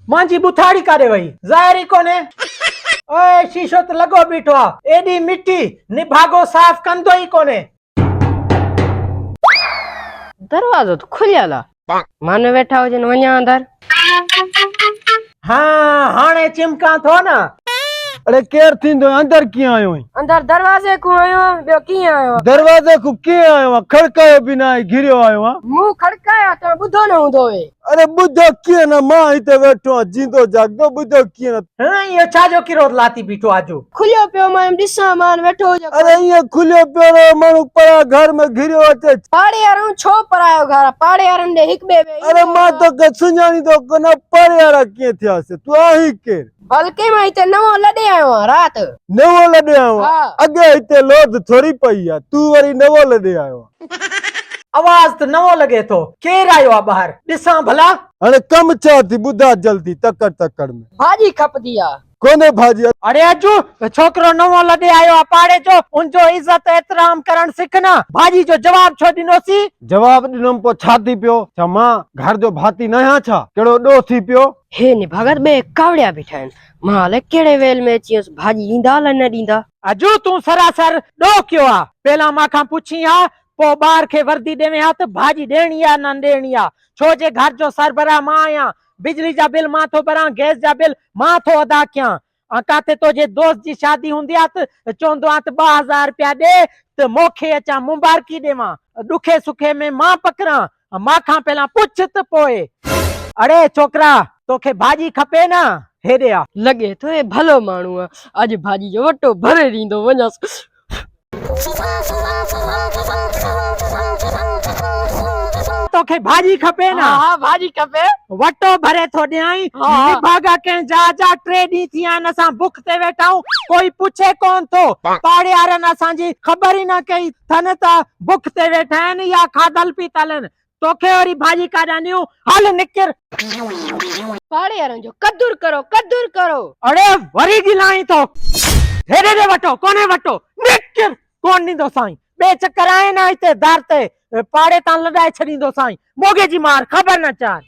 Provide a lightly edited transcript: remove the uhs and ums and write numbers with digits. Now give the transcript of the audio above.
मांजी बुथाड़ी काॾे वई ज़ाहिर ई कोन्हे। ओए शीशो त लॻो बीठो आहे, एॾी मिटी निभागो साफ़ कंदो ई कोन्हे। दरवाजो तो खुलियल आहे, माने वेठा हुजनि वञा अंदर। हाँ हाणे चिमकां थो न। अरे केर थींदो अंदर कीअं आयो आहीं? अंदर दरवाजे को आयो ॿियो कीअं आयो? दरवाजे को कीअं आयो आहे? खड़कायो बिना घिरियो आयो आहे? मुंह खड़काया तो ॿुधो न हूंदो वे। अरे ॿुधो कीअं न, मां हिते वेठो आहियां जींदो जागदो, ॿुधो कीअं न? हाँ इहो छाजो किरो लाती बीठो आजो? खुलियो पियो मां ॾिसां मान वेठो हुजे। अरे ईअं खुलियो पियो रहो, माण्हू परा घर में घिरियो अचे। पाड़े वारो छो परायो घर? पाड़े वारनि ॾे हिक ॿिए वे। अरे मां तोखे सुञाणींदो कोन, परे वारा कीअं थियासीं? तूं आहीं केरु? बल्कि मां हिते नवो लॾे आयो आहियां रात। नवो लॾे आयो हा। अॻे हिते लोध थोड़ी पई आहे, तूं वरी नवो लॾे आयो आहे। आवाज त नवो लॻे थो, केर आयो आहे ॿाहिरि? ॾिसां भला। हाणे कम छा थी ॿुधा जल्दी, तकड़ तकड़ में भाॼी खपदी आहे। कोने भाॼी? अरे अजू छोकिरो नवो लॾे आयो आहे पाड़े जो, उनजो इज़त एतराम करण सिख न। भाॼी जो जवाब छो ॾिनोसी? जवाब ॾिनोमि पोइ छा थी पियो? छा मां घर जो भाती न आहियां छा? कहिड़ो ॾोह थी पियो? हे नि भगत ॿे कावड़िया बीठा आहिनि। मां हाले कहिड़े वेल में अची वियुसि, भाॼी ॾींदा अलाए न ॾींदा। अजू तूं सरासर ॾोह कयो आहे। पहिला मां खां पुछी हा, पोइ ॿार खे वर्दी ॾेवे हा त भाॼी ॾियणी आहे न ॾियणी आहे? छो जे घर जो सरबराह मां आहियां, बिजली जा बिल मां थो भरां, गैस जा बिल मां थो अदा कयां। काथे तुंहिंजे दोस्त जी शादी हूंदी आहे त चवंदो आहे त 2000 रुपया ॾे त मूंखे अचां मुबारकी ॾेवां। ॾुखे सुखे में मां पकड़ां, मां खां पहिला पुछ त पोइ। अरे छोकरा तोखे भाॼी खपे न? हेॾे आ। लॻे थो हे भलो माण्हू आहे, अॼु भाॼी जो वटो भरे ॾींदो वञसि। तोखे भाॼी खपे न? हा भाॼी खपे। वटो भरे थो ॾियाई। निभागा कंहिं जा 3 ॾींहं थी विया आहिनि असां बुख ते वेठा आहियूं, कोई पुछे कोन थो। पाड़े वारनि असांजी ख़बर ई न कई थन त बुख ते वेठा आहिनि या खाधल पीतल आहिनि। तोखे वरी भाॼी काॾां ॾियूं? हल निकिर। पाड़े वारनि जो कदुर करो, कदुर करो। अरे वरी गिलाई थो। हेॾे ॾे वठो कोन्हे वठो, निकिर। कोन ॾींदो साईं, ॿे चक्कर आहे न हिते दर ते, पाड़े तां लॾाए छॾींदो साईं। मोगे जी मार ख़बर न चार।